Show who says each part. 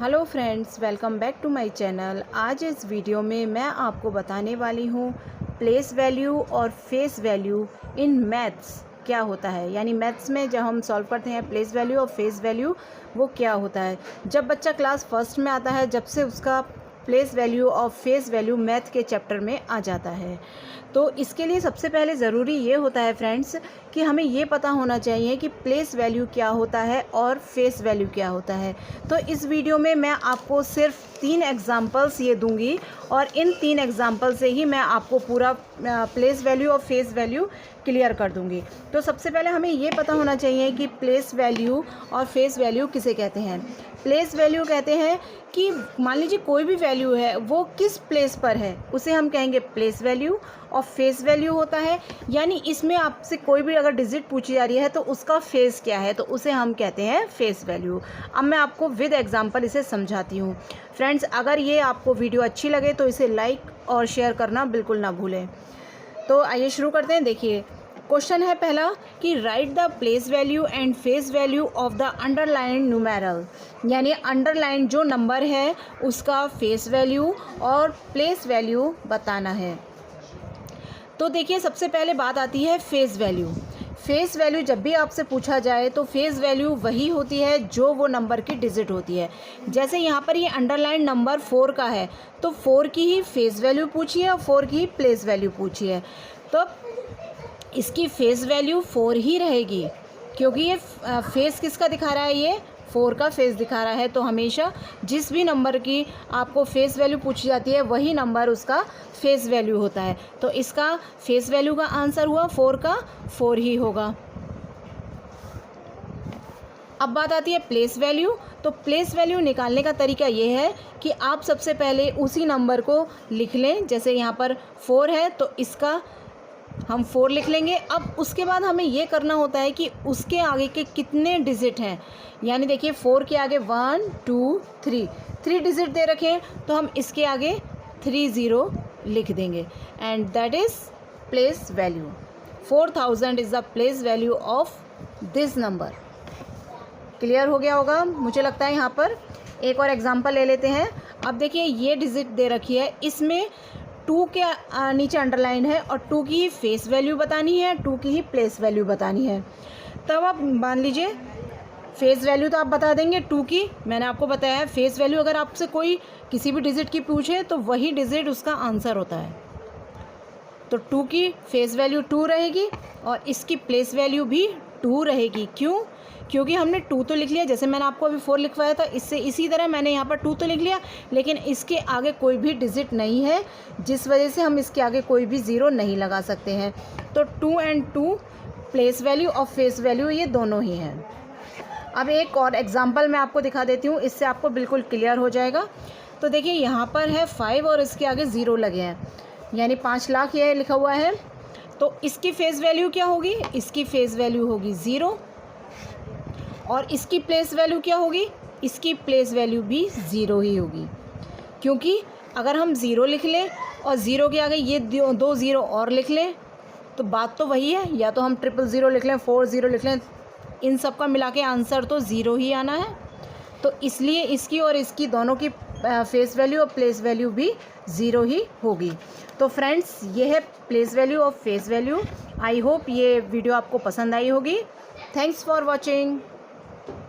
Speaker 1: Hello friends, welcome back to my channel. आज इस video में मैं आपको बताने वाली हूँ प्लेस वैल्यू और फेस वैल्यू इन मैथ्स क्या होता है। यानी मैथ्स में जब हम सॉल्व करते हैं प्लेस वैल्यू और फेस वैल्यू वो क्या होता है। जब बच्चा क्लास फर्स्ट में आता है, जब से उसका प्लेस वैल्यू और फेस वैल्यू मैथ के चैप्टर में आ जाता है, तो इसके लिए सबसे पहले ज़रूरी ये होता है फ्रेंड्स कि हमें ये पता होना चाहिए कि प्लेस वैल्यू क्या होता है और फेस वैल्यू क्या होता है। तो इस वीडियो में मैं आपको सिर्फ 3 एग्जांपल्स ये दूंगी और इन 3 एग्जांपल से ही मैं आपको पूरा प्लेस वैल्यू और फेस वैल्यू क्लियर कर दूंगी। तो सबसे पहले हमें ये पता होना चाहिए कि प्लेस वैल्यू और फेस वैल्यू किसे कहते हैं। प्लेस वैल्यू कहते हैं कि मान लीजिए कोई भी वैल्यू है वो किस प्लेस पर है उसे हम कहेंगे प्लेस वैल्यू। और फेस वैल्यू होता है यानी इसमें आपसे कोई भी अगर डिजिट पूछी जा रही है तो उसका फेस क्या है, तो उसे हम कहते हैं फेस वैल्यू। अब मैं आपको विद एग्जांपल इसे समझाती हूँ। फ्रेंड्स, अगर ये आपको वीडियो अच्छी लगे तो इसे लाइक और शेयर करना बिल्कुल ना भूलें। तो आइए शुरू करते हैं। देखिए, क्वेश्चन है पहला कि right the place value and face value of the underline numeral. यानी अंडरलाइन जो नंबर है उसका फेस वैल्यू और प्लेस वैल्यू बताना है। तो देखिए, सबसे पहले बात आती है फेस वैल्यू। फेस वैल्यू जब भी आपसे पूछा जाए तो फेस वैल्यू वही होती है जो वो नंबर की डिजिट होती है। जैसे यहाँ पर ये अंडरलाइन नंबर 4 का है तो 4 की ही फेस वैल्यू पूछी है और 4 की ही प्लेस वैल्यू पूछी है। तो इसकी फेस वैल्यू 4 ही रहेगी क्योंकि ये फेस किसका दिखा रहा है, ये 4 का फेस दिखा रहा है। तो हमेशा जिस भी नंबर की आपको फेस वैल्यू पूछी जाती है वही नंबर उसका फेस वैल्यू होता है। तो इसका फेस वैल्यू का आंसर हुआ 4 का 4 ही होगा। अब बात आती है प्लेस वैल्यू। तो प्लेस वैल्यू निकालने का तरीका ये है कि आप सबसे पहले उसी नंबर को लिख लें। जैसे यहाँ पर 4 है तो इसका हम 4 लिख लेंगे। अब उसके बाद हमें ये करना होता है कि उसके आगे के कितने डिजिट हैं। यानी देखिए 4 के आगे 1 2 3 डिजिट दे रखे हैं तो हम इसके आगे 30 लिख देंगे and that is place value. 4000 is the place value of this number. Clear हो गया होगा मुझे लगता है। यहाँ पर एक और एग्जांपल ले लेते हैं। अब देखिए, ये डिजिट दे रखी है, इसमें 2 के नीचे अंडरलाइन है और 2 की ही फेस वैल्यू बतानी है, 2 की ही प्लेस वैल्यू बतानी है। तब आप मान लीजिए फेस वैल्यू तो आप बता देंगे 2 की, मैंने आपको बताया है। फेस वैल्यू अगर आपसे कोई किसी भी डिजिट की पूछे तो वही डिजिट उसका आंसर होता है। तो 2 की फेस वैल्यू 2 रहेगी और इसकी प्लेस वैल्यू भी 2 रहेगी। क्यों? क्योंकि हमने 2 तो लिख लिया, जैसे मैंने आपको अभी 4 लिखवाया था, इससे इसी तरह मैंने यहाँ पर 2 तो लिख लिया, लेकिन इसके आगे कोई भी डिजिट नहीं है जिस वजह से हम इसके आगे कोई भी 0 नहीं लगा सकते हैं। तो 2 एंड 2 प्लेस वैल्यू और फेस वैल्यू ये दोनों ही हैं। अब एक और एग्जांपल मैं आपको दिखा देती हूँ, इससे आपको बिल्कुल क्लियर हो जाएगा। तो देखिए, यहाँ पर है 5 और इसके आगे 0 लगे हैं, यानी 5 लाख ये लिखा हुआ है। तो इसकी फेस वैल्यू क्या होगी? इसकी फेस वैल्यू होगी 0 और इसकी प्लेस वैल्यू क्या होगी? इसकी प्लेस वैल्यू भी 0 ही होगी। क्योंकि अगर हम 0 लिख लें और 0 के आगे ये 2 0 और लिख लें तो बात तो वही है, या तो हम 000 लिख लें, 40 लिख लें, इन सब का मिला के आंसर तो 0 ही आना है। तो इसलिए इसकी और इसकी दोनों की फेस वैल्यू और प्लेस वैल्यू भी 0 ही होगी। तो फ्रेंड्स, ये है प्लेस वैल्यू और फेस वैल्यू। आई होप ये वीडियो आपको पसंद आई होगी। Thanks for watching.